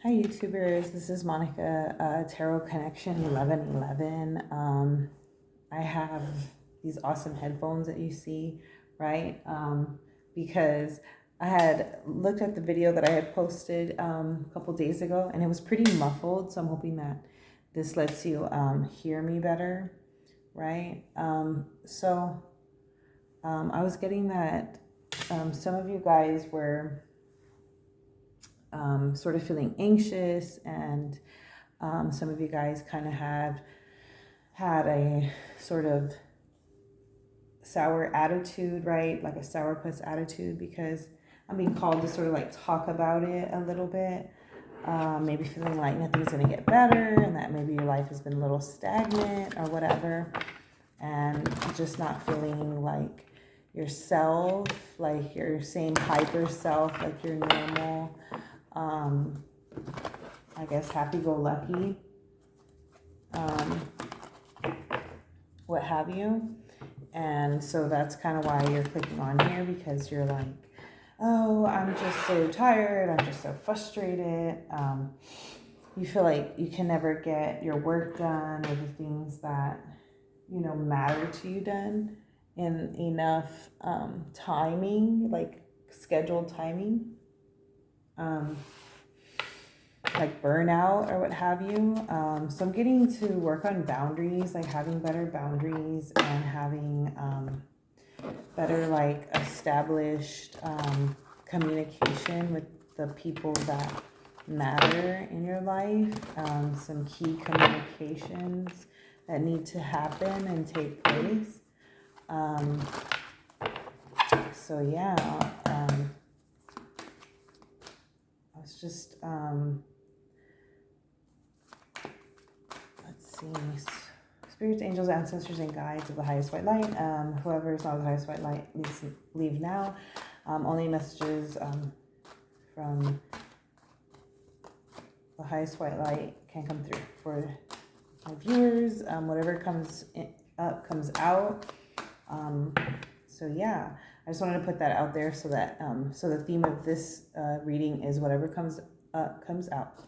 Hi YouTubers, this is Monica, Tarot Connection 1111. I have these awesome headphones that you see, right? Because I had looked at the video that I had posted a couple days ago and it was pretty muffled, so I'm hoping that this lets you hear me better, right? I was getting that some of you guys were sort of feeling anxious, and some of you guys kind of have had a sort of sour attitude, right? Like a sourpuss attitude, because I'm being called to sort of like talk about it a little bit. Maybe feeling like nothing's going to get better and that maybe your life has been a little stagnant or whatever. And just not feeling like yourself, like your same hyper self, like your normal, I guess, happy-go-lucky, what have you. And so that's kind of why you're clicking on here, because you're like, oh, I'm just so tired, I'm just so frustrated. You feel like you can never get your work done or the things that, matter to you done in enough timing, like scheduled timing. Like burnout or what have you. So I'm getting to work on boundaries, like having better boundaries and having better like established communication with the people that matter in your life. Some key communications that need to happen and take place. So yeah, I was just let's see, spirits, angels, ancestors, and guides of the highest white light. Whoever is not the highest white light needs to leave now. Only messages from the highest white light can come through for my viewers. Whatever comes up comes out. So yeah, I just wanted to put that out there so that so the theme of this reading is whatever comes up comes out.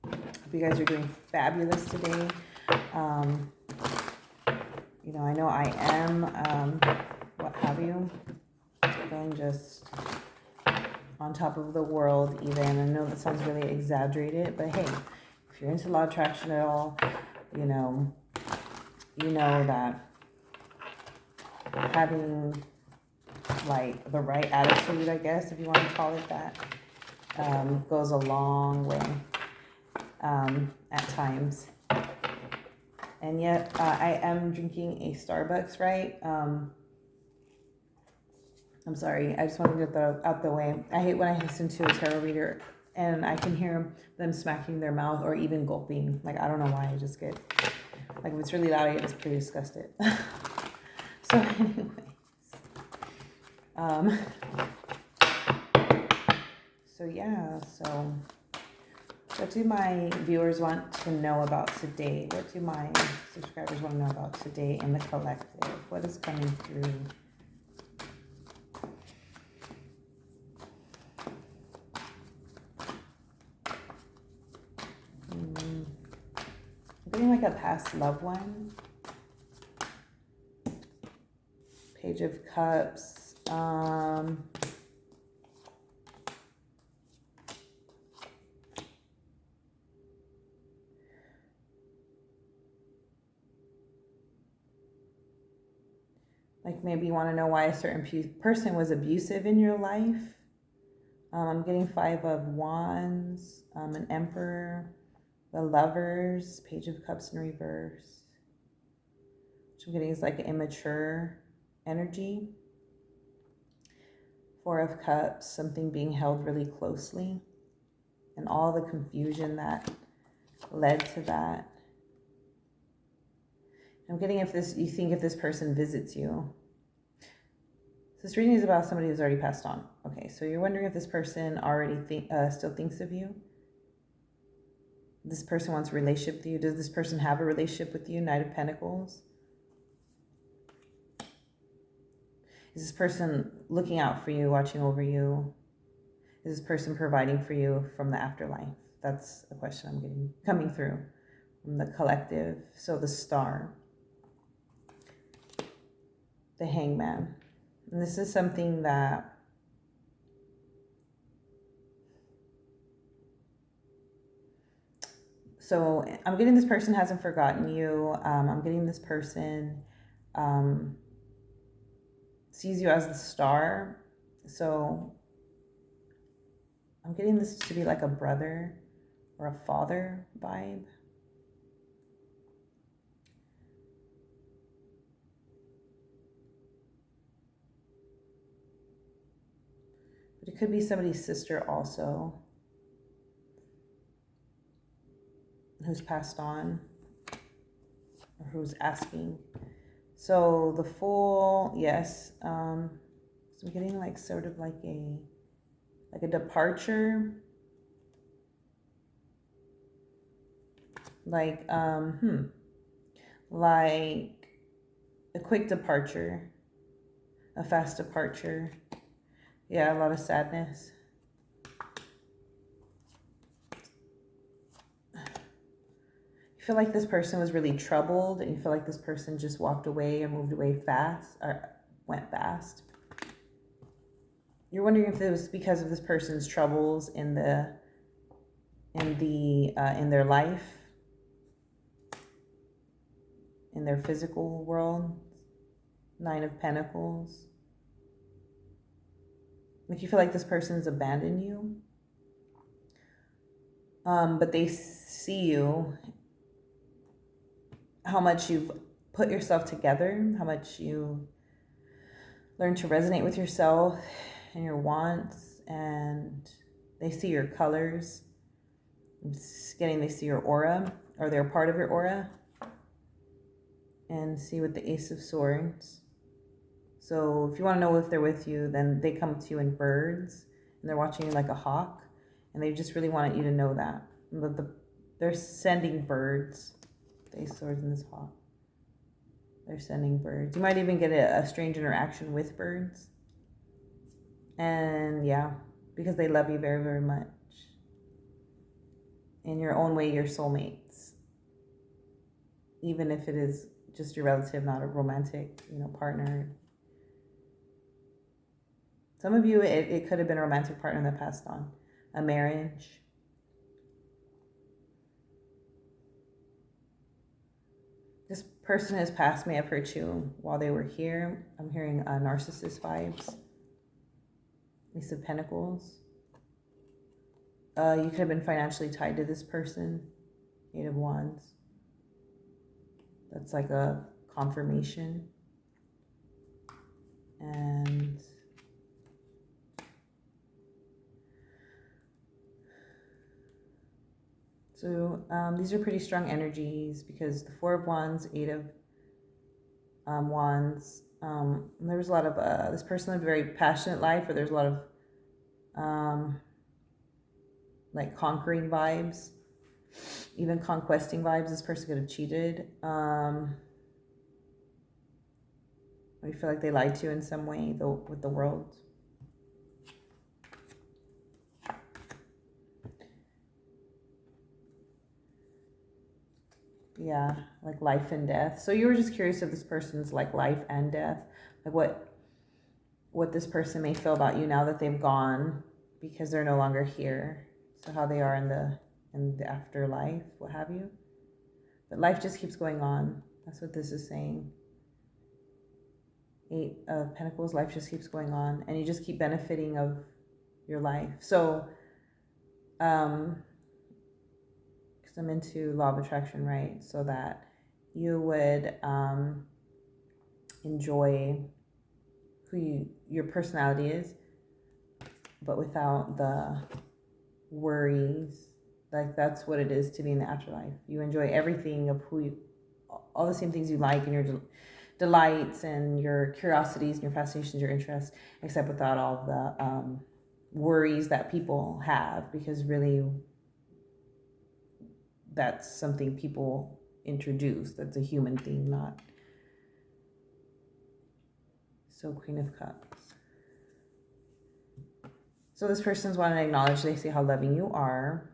Hope you guys are doing fabulous today. I know I am, what have you, feeling just on top of the world even. I know that sounds really exaggerated, but hey, if you're into law of attraction at all, you know that having like the right attitude, I guess, if you want to call it that, goes a long way at times. And yet I am drinking a Starbucks, right? I'm sorry, I just wanted to get that out the way. I hate when I listen to a tarot reader and I can hear them smacking their mouth or even gulping. Like, I don't know why, I just get, like, if it's really loud, I get just pretty disgusted. So anyways, so yeah, so what do my viewers want to know about today? What do my subscribers want to know about today in the collective? What is coming through? I'm getting like a past loved one. Page of Cups. Like maybe you want to know why a certain person was abusive in your life. I'm getting 5 of Wands, an Emperor, the Lovers, Page of Cups in reverse. Which I'm getting is like an immature energy. 4 of Cups, something being held really closely, and all the confusion that led to that. I'm getting you think if this person visits you. This reading is about somebody who's already passed on. Okay, so you're wondering if this person already still thinks of you. This person wants a relationship with you. Does this person have a relationship with you? Knight of Pentacles. Is this person looking out for you, watching over you? Is this person providing for you from the afterlife? That's a question I'm getting coming through from the collective. So the Star, the Hangman. And this is something that so I'm getting this person hasn't forgotten you. I'm getting this person sees you as the star. So I'm getting this to be like a brother or a father vibe. But it could be somebody's sister also who's passed on or who's asking. So the Fool, yes. So I'm getting like sort of like a departure. Like like a quick departure, a fast departure. Yeah, a lot of sadness. You feel like this person was really troubled and you feel like this person just walked away or moved away fast or went fast. You're wondering if it was because of this person's troubles in their life, in their physical world. Nine of Pentacles. Like you feel like this person's abandoned you. But they see you, how much you've put yourself together, how much you learn to resonate with yourself and your wants, and they see your colors. They see your aura, or they're part of your aura. And see with the Ace of Swords. So if you want to know if they're with you, then they come to you in birds, and they're watching you like a hawk, and they just really wanted you to know that. They're sending birds. The Ace of Swords and this hawk. They're sending birds. You might even get a strange interaction with birds. And yeah, because they love you very, very much. In your own way, you're soulmates. Even if it is just your relative, not a romantic, partner. Some of you, it could have been a romantic partner that passed on. A marriage. This person has passed may have hurt you while they were here. I'm hearing narcissist vibes. Ace of Pentacles. You could have been financially tied to this person. Eight of Wands. That's like a confirmation. And so these are pretty strong energies because the Four of Wands, Eight of Wands. There was a lot of this person lived a very passionate life, or there's a lot of like conquering vibes, even conquesting vibes. This person could have cheated. I feel like they lied to you in some way with the world. Yeah, like life and death. So you were just curious if this person's like life and death, like what this person may feel about you now that they've gone because they're no longer here. So how they are in the afterlife, what have you. But life just keeps going on. That's what this is saying. Eight of Pentacles, life just keeps going on, and you just keep benefiting of your life. So, because I'm into law of attraction, right? So that you would enjoy who your personality is, but without the worries. Like that's what it is to be in the afterlife. You enjoy everything of all the same things you like, and your delights and your curiosities and your fascinations, your interests, except without all the worries that people have, because really that's something people introduce. That's a human thing, not. So Queen of Cups. So this person's wanting to acknowledge, they see how loving you are.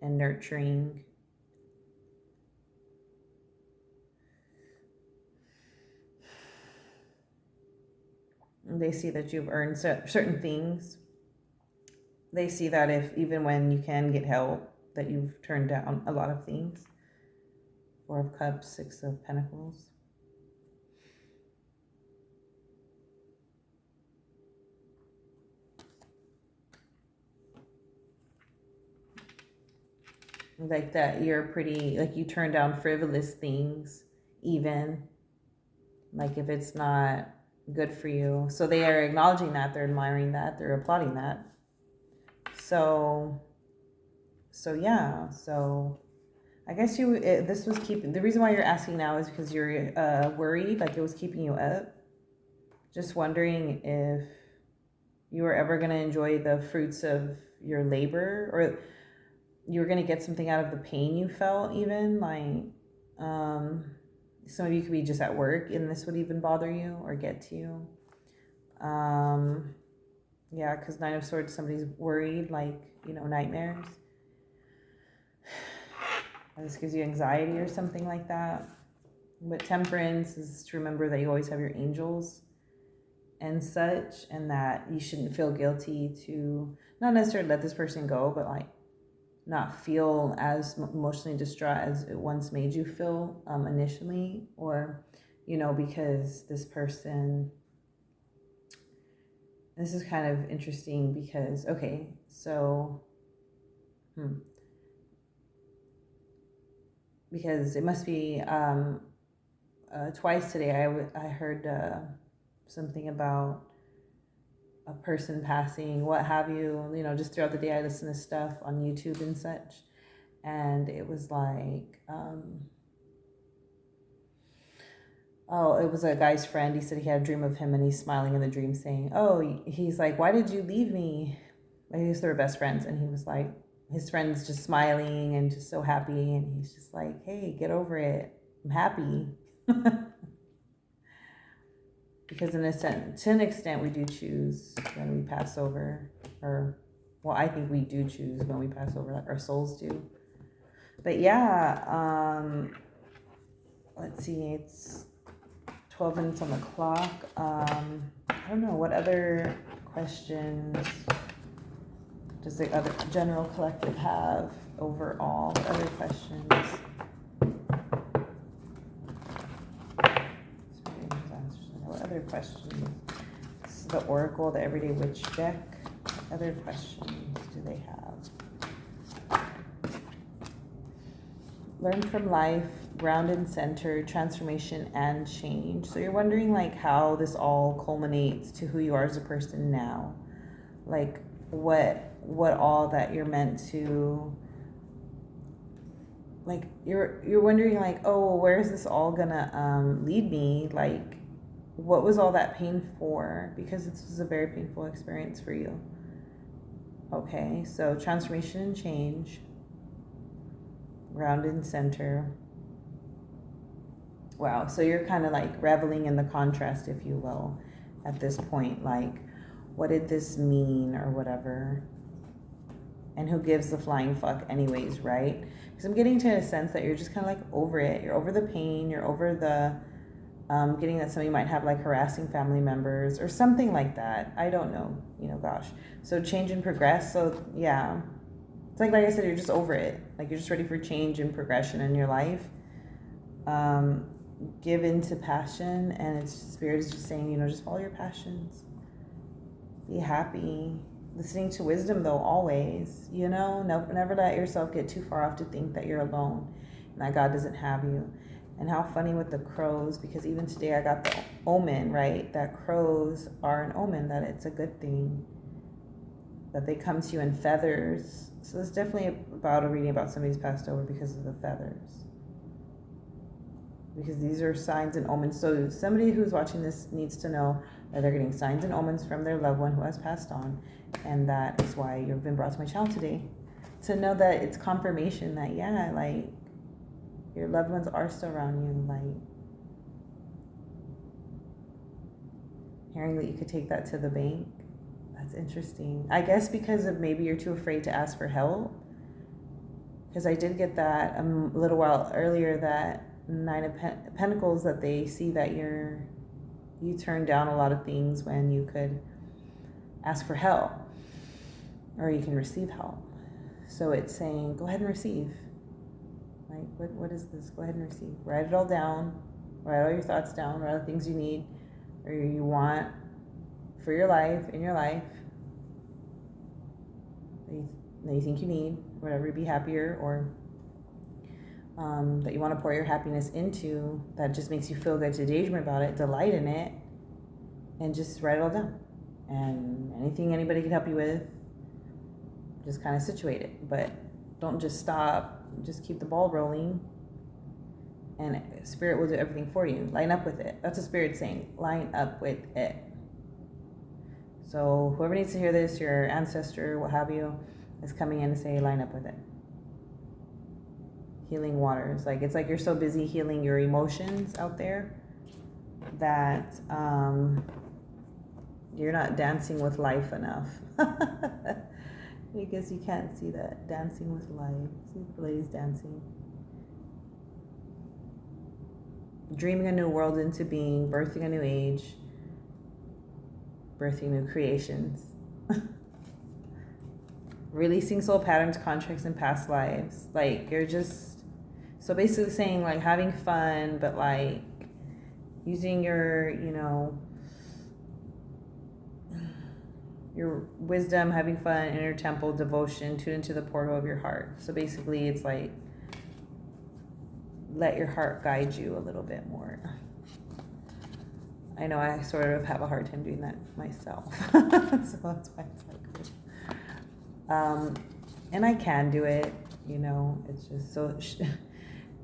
And nurturing. They see that you've earned certain things. They see that if even when you can get help, that you've turned down a lot of things. Four of Cups, Six of Pentacles. Like that you're pretty, like you turn down frivolous things, even like if it's not good for you. So they are acknowledging that, they're admiring that, they're applauding that. So yeah, so I guess this was keeping, the reason why you're asking now is because you're worried, like it was keeping you up. Just wondering if you were ever going to enjoy the fruits of your labor, or you were going to get something out of the pain you felt, even like some of you could be just at work and this would even bother you or get to you. Yeah, because Nine of Swords, somebody's worried, like, nightmares. This gives you anxiety or something like that. But Temperance is to remember that you always have your angels and such, and that you shouldn't feel guilty to not necessarily let this person go, but like not feel as emotionally distraught as it once made you feel initially, or because this person, this is kind of interesting because because it must be twice today I heard something about a person passing, what have you, just throughout the day I listen to stuff on YouTube and such, and it was like it was a guy's friend. He said he had a dream of him and he's smiling in the dream saying, he's like, why did you leave me? I guess they were best friends, and he was like, his friend's just smiling and just so happy, and he's just like, hey, get over it, I'm happy. Because to an extent, we do choose when we pass over, I think we do choose when we pass over, like our souls do. But yeah, let's see, it's 12 minutes on the clock. I don't know, what other questions does the other general collective have overall? What other questions? What other questions? This is the Oracle, the Everyday Witch deck. What other questions do they have? Learn from life, ground and center, transformation and change. So you're wondering like how this all culminates to who you are as a person now. Like what all that you're meant to, like you're wondering like, where is this all gonna lead me? Like what was all that pain for? Because this was a very painful experience for you. Okay, so transformation and change, grounded and center. Wow, so you're kind of like reveling in the contrast, if you will, at this point. Like, what did this mean or whatever? And who gives the flying fuck anyways, right? Because I'm getting to a sense that you're just kind of like over it. You're over the pain. You're over the getting that somebody might have like harassing family members or something like that. I don't know, gosh. So change and progress. So yeah, it's like I said, you're just over it. Like you're just ready for change and progression in your life. Give into passion, and it's Spirit is just saying, just follow your passions. Be happy. Listening to wisdom though, always, never let yourself get too far off to think that you're alone and that God doesn't have you. And how funny with the crows, because even today I got the omen, right? That crows are an omen, that it's a good thing, that they come to you in feathers. So it's definitely about a reading about somebody who's passed over because of the feathers. Because these are signs and omens. So somebody who's watching this needs to know that they're getting signs and omens from their loved one who has passed on. And that is why you've been brought to my channel today. To know that it's confirmation that, yeah, like, Your loved ones are still around you. Like, hearing that you could take that to the bank, that's interesting. I guess because of maybe you're too afraid to ask for help. Because I did get that a little while earlier, that Nine of Pentacles, that they see that you turn down a lot of things when you could ask for help, or you can receive help. So it's saying, go ahead and receive. Like, what is this? Go ahead and receive. Write it all down. Write all your thoughts down. Write all the things you need or you want for your life, in your life, that you think you need, whatever, to be happier, or that you want to pour your happiness into, that just makes you feel good, to daydream about it, delight in it, and just write it all down. And anything anybody can help you with, just kind of situate it. But don't just stop. Just keep the ball rolling, and Spirit will do everything for you. Line up with it. That's what Spirit's saying. Line up with it. So whoever needs to hear this, your ancestor, what have you, is coming in to say, line up with it. Healing waters. Like, it's like you're so busy healing your emotions out there that you're not dancing with life enough. I guess you can't see that. Dancing with life. See the ladies dancing. Dreaming a new world into being, birthing a new age, birthing new creations. Releasing soul patterns, contracts, and past lives. Like, you're just, so basically saying, like, having fun, but like using your, your wisdom, having fun, inner temple, devotion, tune into the portal of your heart. So basically it's like, let your heart guide you a little bit more. I know I sort of have a hard time doing that myself. So that's why it's like, and I can do it, it's just so,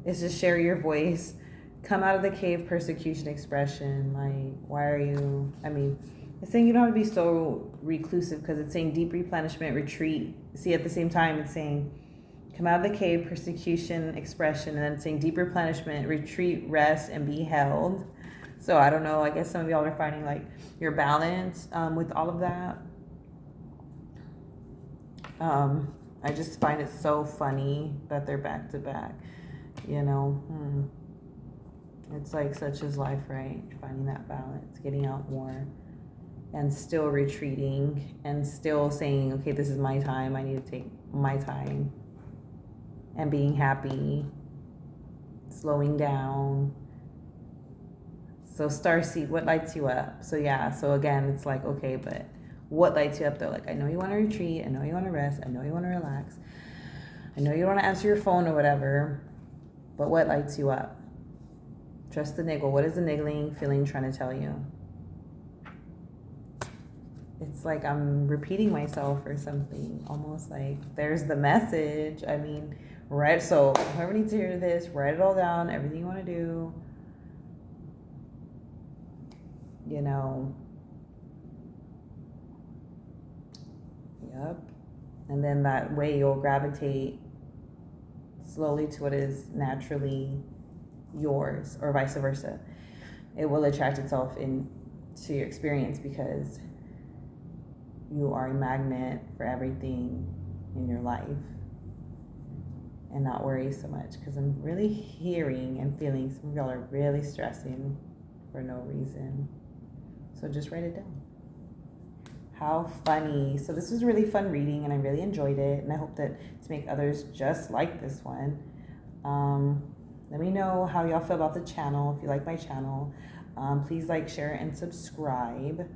it's just share your voice, come out of the cave, persecution, expression. Like, why are you, it's saying you don't have to be so reclusive, because it's saying deep replenishment, retreat. See, at the same time, it's saying come out of the cave, persecution, expression, and then it's saying deep replenishment, retreat, rest, and be held. So I don't know, I guess some of y'all are finding like your balance with all of that. I just find it so funny that they're back to back, It's like such is life, right? Finding that balance, getting out more, and still retreating, and still saying, okay, this is my time. I need to take my time, and being happy, slowing down. So Starseed, what lights you up? So yeah, so again, it's like, okay, but what lights you up? They're like, I know you want to retreat. I know you want to rest. I know you want to relax. I know you don't want to answer your phone or whatever, but what lights you up? Trust the niggle. What is the niggling feeling trying to tell you? It's like I'm repeating myself or something, almost like there's the message. Right? So whoever needs to hear this, write it all down, everything you want to do. Yep. And then that way you'll gravitate slowly to what is naturally yours, or vice versa. It will attract itself into your experience, because you are a magnet for everything in your life. And not worry so much, because I'm really hearing and feeling some of y'all are really stressing for no reason. So just write it down. How funny. So this was a really fun reading, and I really enjoyed it, and I hope that to make others just like this one. Let me know how y'all feel about the channel. If you like my channel, please like, share, and subscribe.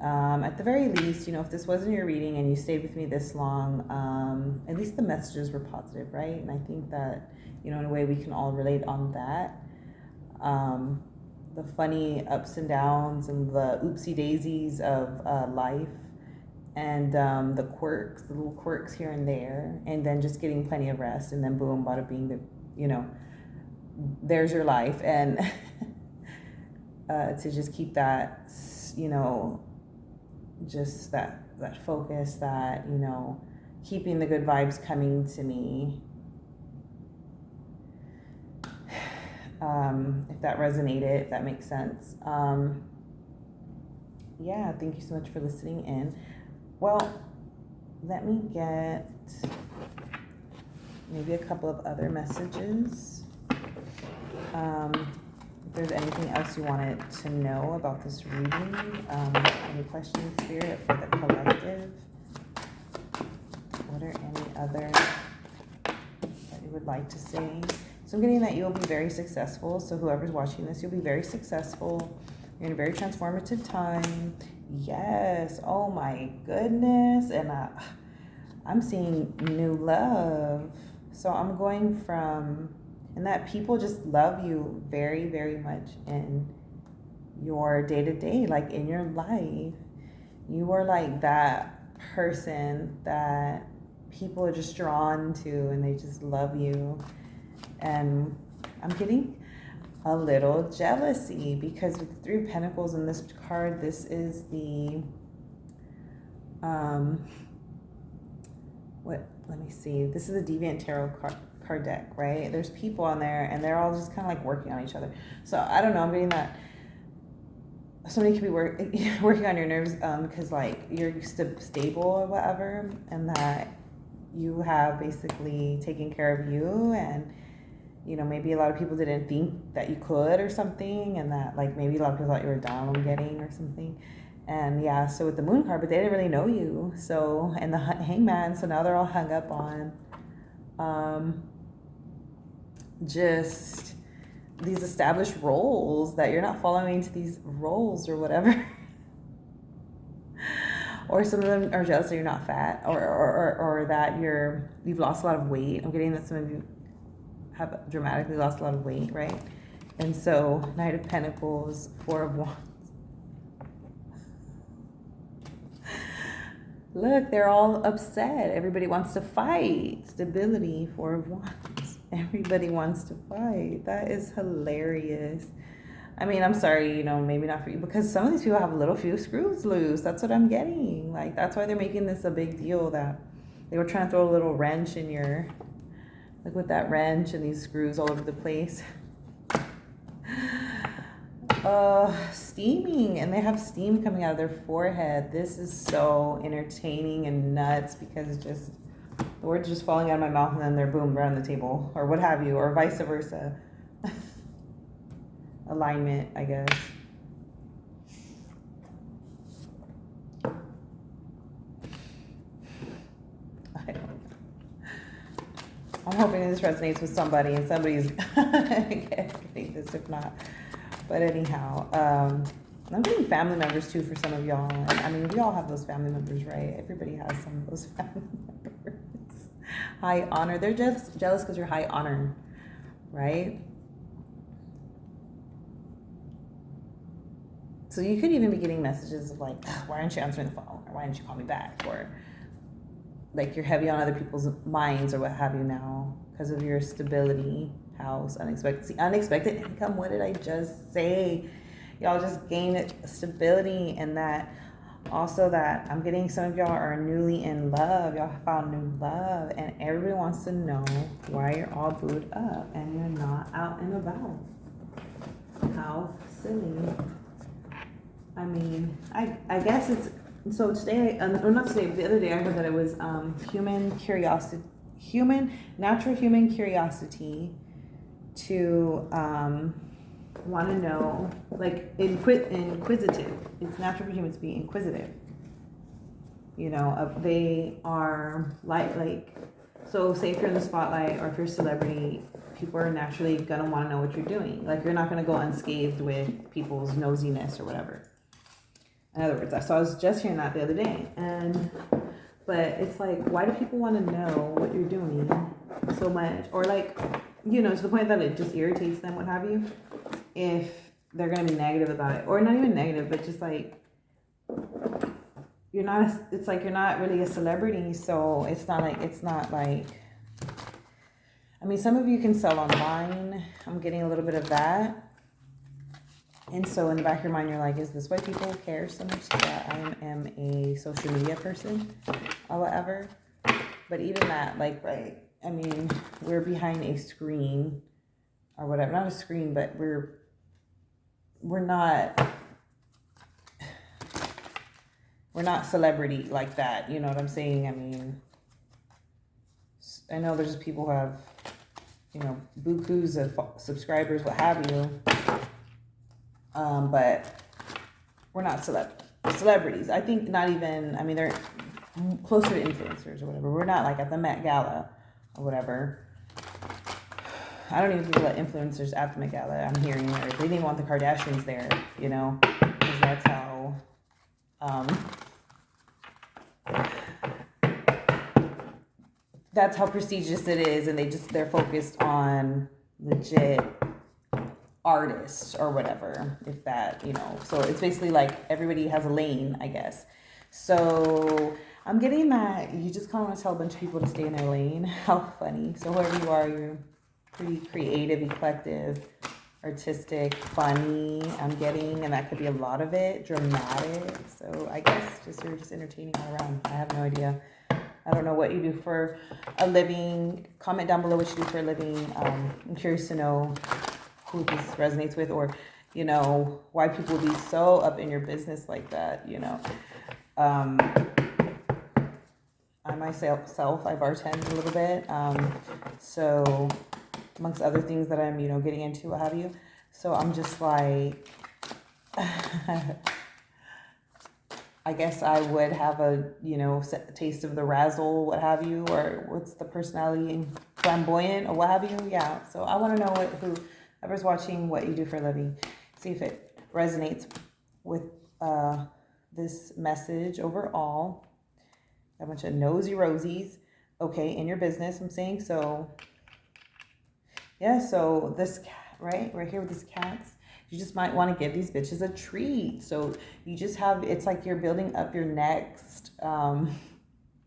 At the very least, if this wasn't your reading and you stayed with me this long, at least the messages were positive, right? And I think that, in a way we can all relate on that. The funny ups and downs and the oopsie daisies of life, and the quirks, the little quirks here and there, and then just getting plenty of rest, and then boom, bada bing, there's your life. And to just keep that, just that focus, that, keeping the good vibes coming to me. if that resonated, if that makes sense. Yeah, thank you so much for listening in. Well, let me get maybe a couple of other messages. If there's anything else you wanted to know about this reading, any questions, Spirit, for the collective? What are any other that you would like to say? So I'm getting that you'll be very successful. So whoever's watching this, you'll be very successful. You're in a very transformative time. Yes. Oh my goodness. And I'm seeing new love. So I'm going from, and that people just love you very, very much in your day-to-day, like in your life. You are like that person that people are just drawn to and they just love you. And I'm getting a little jealousy because with the Three of Pentacles in this card, this is the let me see, this is a Deviant Tarot card deck, right? There's people on there and they're all just kind of like working on each other. So I don't know, I'm getting that somebody could be working on your nerves because like you're stable or whatever, and that you have basically taken care of you, and you know, maybe a lot of people didn't think that you could or something, and that like maybe a lot of people thought you were down on getting or something. And yeah, so with the Moon card, but they didn't really know you. So, and the Hangman, so now they're all hung up on just these established roles that you're not following into these roles or whatever. Or some of them are jealous that you're not fat, or that you've lost a lot of weight. I'm getting that some of you have dramatically lost a lot of weight, right? And so Knight of Pentacles, Four of Wands. Look, they're all upset. Everybody wants to fight. Stability, Four of Wands. Everybody wants to fight. That is hilarious. I mean, I'm sorry, you know, maybe not for you, because some of these people have a little few screws loose. That's what I'm getting. Like, that's why they're making this a big deal, that they were trying to throw a little wrench in your, like with that wrench and these screws all over the place. Steaming, and they have steam coming out of their forehead. This is so entertaining and nuts, because it's just, the words just falling out of my mouth and then they're boom, right on the table, or what have you, or vice versa. Alignment, I guess. I don't know. I'm hoping this resonates with somebody and somebody's getting this, if not. But anyhow, I'm getting family members too for some of y'all. I mean, we all have those family members, right? Everybody has some of those family members. High honor. They're just jealous because you're high honor, right? So you could even be getting messages of like, why aren't you answering the phone? Or why didn't you call me back? Or like you're heavy on other people's minds or what have you now because of your stability house, unexpected income. What did I just say? Y'all just gained stability, and that also that I'm getting some of y'all are newly in love. Y'all have found new love, and everybody wants to know why you're all booed up and you're not out and about. How silly. I mean, I guess it's, so today, or not today, but the other day I heard that it was natural human curiosity to want to know, like inquisitive. It's natural for humans to be inquisitive. You know, they are like, so say if you're in the spotlight or if you're a celebrity, people are naturally gonna want to know what you're doing. Like you're not gonna go unscathed with people's nosiness or whatever. In other words, so I was just hearing that the other day, but it's like, why do people want to know what you're doing so much? Or like, you know, to the point that it just irritates them, what have you, if they're going to be negative about it. Or not even negative, but just like, it's like you're not really a celebrity, so it's not like, I mean, some of you can sell online. I'm getting a little bit of that. And so in the back of your mind, you're like, is this why people care so much that I am a social media person or whatever? But even that, like, right, I mean, we're behind a screen or whatever. Not a screen, but we're not celebrity like that. You know what I'm saying? I mean, I know there's people who have, you know, bukus of subscribers, what have you. But we're not celebrities. I think not even, I mean, they're closer to influencers or whatever. We're not like at the Met Gala or whatever. I don't even think about influencers at the Met Gala. I'm hearing, or they didn't want the Kardashians there, you know, because that's how, prestigious it is, and they're focused on legit artists or whatever, if that, you know. So it's basically like everybody has a lane, I guess. So I'm getting that you just kind of want to tell a bunch of people to stay in their lane. How funny. So whoever you are, you're pretty creative, eclectic, artistic, funny, I'm getting, and that could be a lot of it, dramatic. So I guess you're just entertaining all around. I have no idea. I don't know what you do for a living. Comment down below what you do for a living. I'm curious to know who this resonates with, or, you know, why people would be so up in your business like that, you know. I myself, I bartend a little bit. So amongst other things that I'm, you know, getting into, what have you. So I'm just like, I guess I would have a, you know, taste of the razzle, what have you, or what's the personality, flamboyant, or what have you. Yeah. So I want to know whoever's watching, what you do for a living. See if it resonates with this message overall. A bunch of nosy rosies, okay, in your business, I'm saying. So yeah, so this cat, right here with these cats, you just might want to give these bitches a treat. So you just have, it's like you're building up your next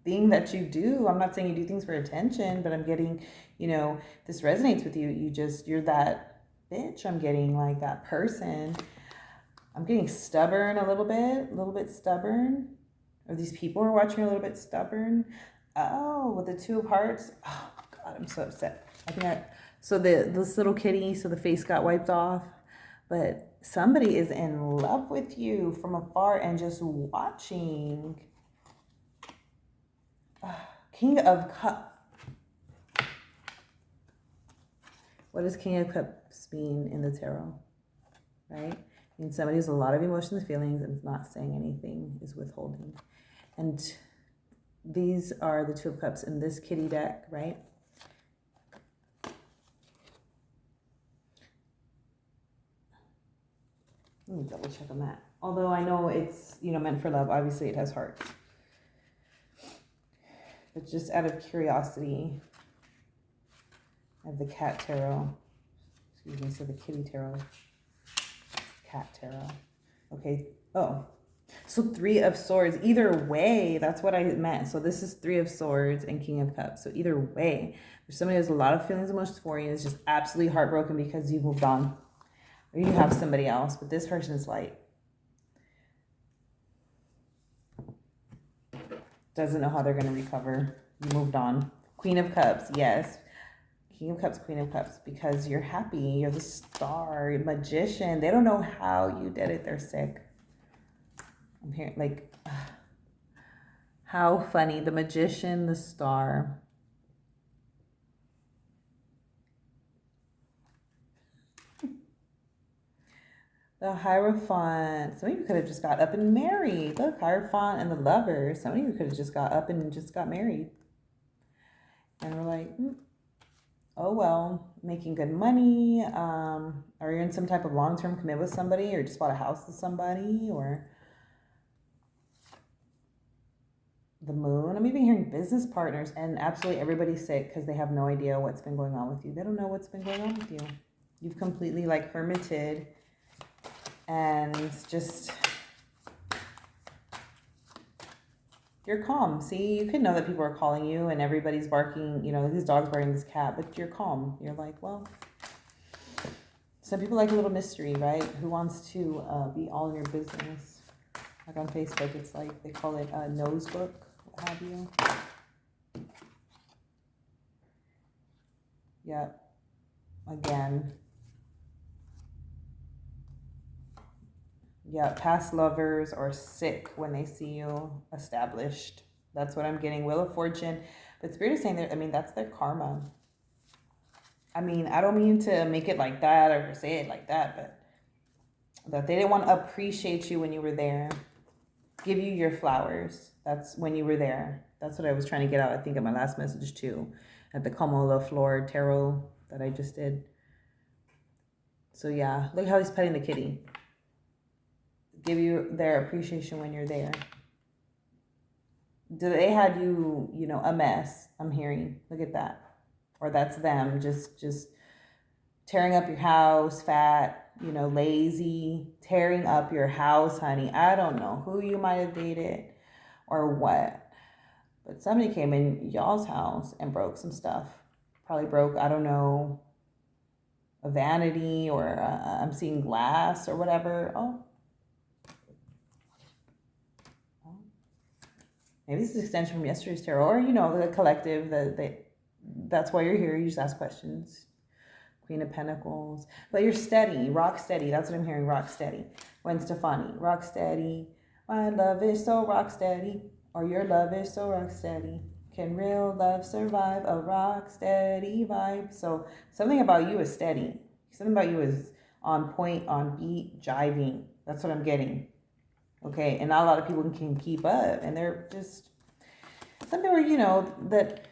thing that you do. I'm not saying you do things for attention, but I'm getting, you know, this resonates with you. You're that bitch. I'm getting like that person. I'm getting stubborn a little bit stubborn. Or these people are watching a little bit stubborn. Oh, with the Two of Hearts. Oh God, I'm so upset. So this little kitty, so the face got wiped off, but somebody is in love with you from afar and just watching. King of Cups. What does King of Cups mean in the tarot? Right? I mean, somebody has a lot of emotions and feelings and is not saying anything, is withholding. And these are the Two of Cups in this kitty deck, right? Let me double check on that. Although I know it's, you know, meant for love. Obviously it has hearts. But just out of curiosity, I have the cat tarot. Excuse me, so the kitty tarot. Cat tarot. Okay. Oh. So Three of Swords. Either way, that's what I meant. So this is Three of Swords and King of Cups. So either way, there's somebody who has a lot of feelings and emotions for you and is just absolutely heartbroken because you've moved on. Or you have somebody else, but this person is like, doesn't know how they're going to recover. You moved on. Queen of Cups, yes. King of Cups, Queen of Cups, because you're happy. You're the star, magician. They don't know how you did it. They're sick. I'm hearing, like, how funny. The magician, the star. The Hierophant. Some of you could have just got up and married. Look, Hierophant and the Lover. Some of you could have just got up and just got married. And we're like, oh, well, making good money. Are you in some type of long-term commitment with somebody, or just bought a house with somebody, or the Moon? I'm even hearing business partners, and absolutely everybody's sick because they have no idea what's been going on with you. They don't know what's been going on with you. You've completely like hermited and just, you're calm. See, you could know that people are calling you and everybody's barking, you know, this dog's barking this cat, but you're calm. You're like, well, some people like a little mystery, right? Who wants to be all in your business? Like on Facebook, it's like, they call it a nose book, what have you. Yeah. again. Yeah, past lovers are sick when they see you established. That's what I'm getting. Wheel of Fortune. But Spirit is saying that, I mean, that's their karma. I mean, I don't mean to make it like that or say it like that, but that they didn't want to appreciate you when you were there, give you your flowers. That's when you were there. That's what I was trying to get out, I think, in my last message too, at the Como La Flor tarot that I just did. So yeah, look how he's petting the kitty. Give you their appreciation when you're there. Do they had you, a mess? I'm hearing. Look at that. Or that's them just tearing up your house, fat, lazy, tearing up your house, honey. I don't know who you might have dated or what, but somebody came in y'all's house and broke some stuff. Probably broke, I don't know, a vanity, or I'm seeing glass or whatever. Oh, maybe this is an extension from yesterday's tarot, or the collective. That's why you're here. You just ask questions. Queen of Pentacles, but you're steady, rock steady. That's what I'm hearing. Rock steady. Gwen Stefani, rock steady. My love is so rock steady, or your love is so rock steady. Can real love survive a rock steady vibe? So something about you is steady. Something about you is on point, on beat, jiving. That's what I'm getting. Okay, and not a lot of people can keep up, and they're just something where that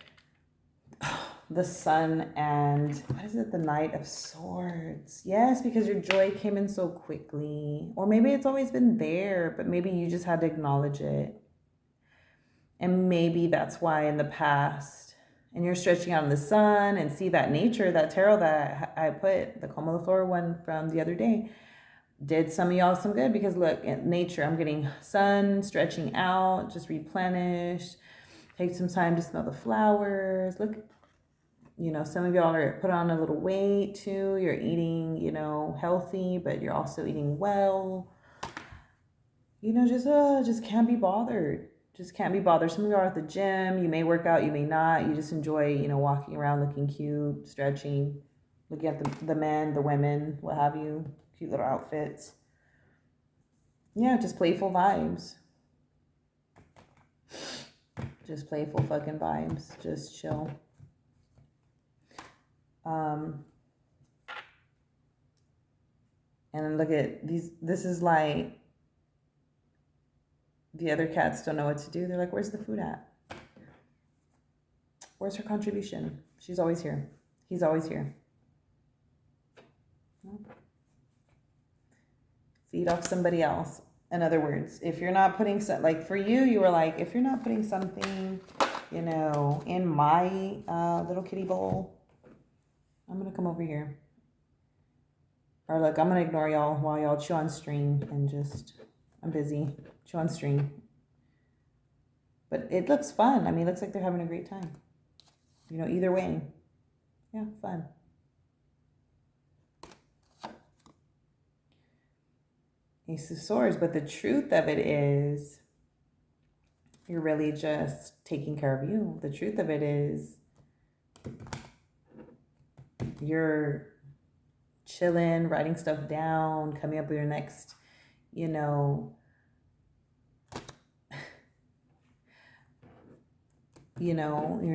the Sun and what is it? The Knight of Swords. Yes, because your joy came in so quickly, or maybe it's always been there, but maybe you just had to acknowledge it. And maybe that's why in the past, and you're stretching out in the sun and see that nature, that tarot that I put, the Como La Flor one from the other day, did some of y'all some good, because look, in nature, I'm getting sun stretching out, just replenish, take some time to smell the flowers. Look, some of y'all are put on a little weight too. You're eating, healthy, but you're also eating well. Just can't be bothered. Just can't be bothered. Some of y'all are at the gym. You may work out, you may not. You just enjoy, walking around looking cute, stretching, looking at the men, the women, what have you. Cute little outfits. Yeah, just playful vibes. Just playful fucking vibes. Just chill. And then look at these. This is like the other cats don't know what to do. They're like, where's the food at? Where's her contribution? She's always here. He's always here. Feed off somebody else. In other words, if you're not putting like for you were like, if you're not putting something, in my little kitty bowl, I'm gonna come over here. Or look, I'm gonna ignore y'all while y'all chew on string and I'm busy. Chew on string. But it looks fun. I mean, it looks like they're having a great time. Either way. Yeah, fun. Ace of Swords, but the truth of it is you're really just taking care of you. The truth of it is you're chilling, writing stuff down, coming up with your next, your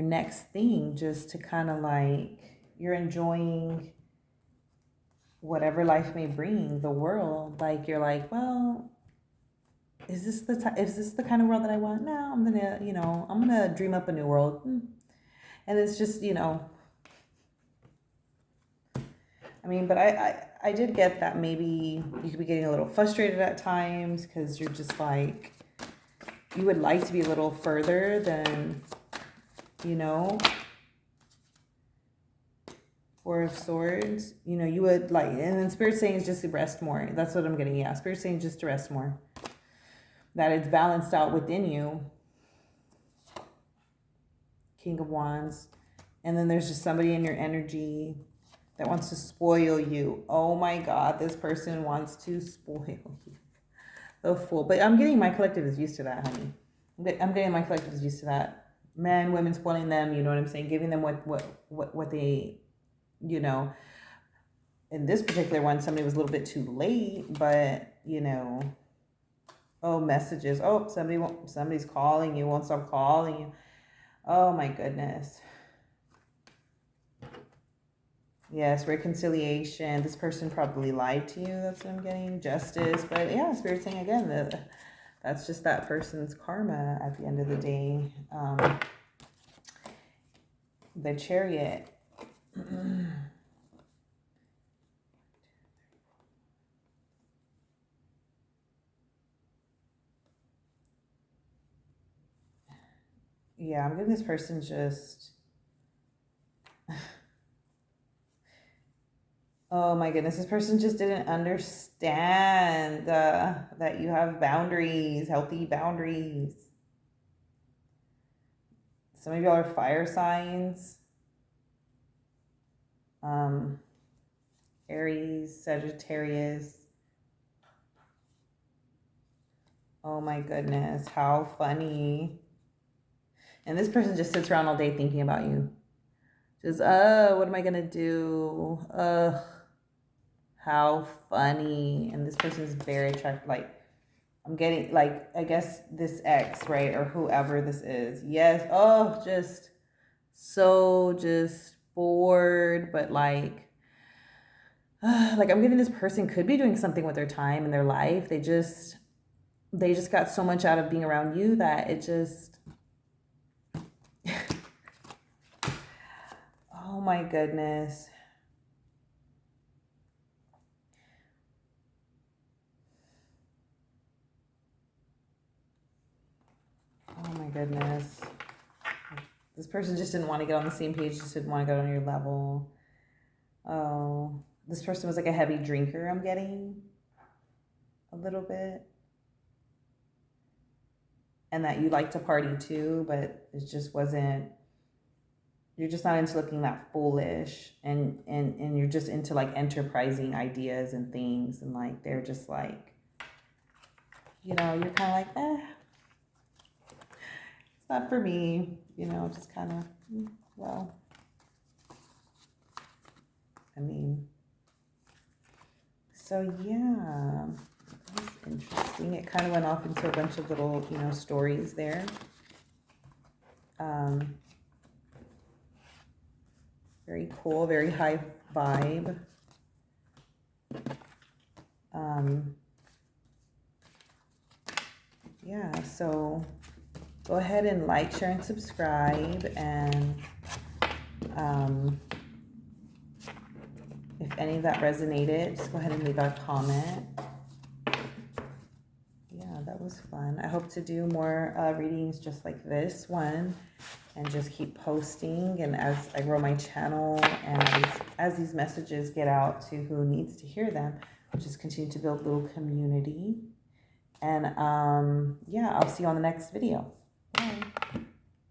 next thing, just to kind of like, you're enjoying whatever life may bring, the world. Like, you're like, well, is this the kind of world that I want? No, I'm gonna dream up a new world. And it's just, I mean, but I did get that maybe you could be getting a little frustrated at times, because you're just like, you would like to be a little further than, Four of Swords, you would like, and then Spirit saying is just to rest more. That's what I'm getting. Yeah, Spirit saying just to rest more. That it's balanced out within you. King of Wands. And then there's just somebody in your energy that wants to spoil you. Oh my God, this person wants to spoil you. The Fool. But I'm getting my collective is used to that, honey. I'm getting my collective is used to that. Men, women spoiling them, you know what I'm saying? Giving them what they, in this particular one, somebody was a little bit too late, but you know, oh, messages. Oh, somebody's calling you, won't stop calling you. Oh my goodness. Yes, reconciliation. This person probably lied to you. That's what I'm getting. Justice. But yeah, Spirit saying again that that's just that person's karma at the end of the day. The Chariot. Yeah, I'm getting this person just... Oh my goodness, this person just didn't understand that you have boundaries, healthy boundaries. Some of y'all are fire signs. Aries, Sagittarius. Oh my goodness, how funny. And this person just sits around all day thinking about you. Just, what am I gonna do? How funny. And this person is very attractive. Like, I'm getting, like, I guess this ex, right? Or whoever this is. Yes. Oh, just so just bored. But like I'm getting this person could be doing something with their time in their life. They just got so much out of being around you that it just... Oh my goodness. Oh my goodness. This person just didn't want to get on the same page, just didn't want to get on your level. Oh, this person was like a heavy drinker, I'm getting. A little bit. And that you like to party too, but it just wasn't... You're just not into looking that foolish, and you're just into like enterprising ideas and things, and like they're just like, you know, you're kind of like, it's not for me, you know, just kind of, well, I mean, so yeah, that was interesting. It kind of went off into a bunch of little, you know, stories there. Very cool, very high vibe. Yeah, so go ahead and like, share, and subscribe. And if any of that resonated, just go ahead and leave a comment. Yeah, that was fun. I hope to do more readings just like this one, and just keep posting. And as I grow my channel, and as these messages get out to who needs to hear them, I'll just continue to build a little community. And yeah, I'll see you on the next video. Bye.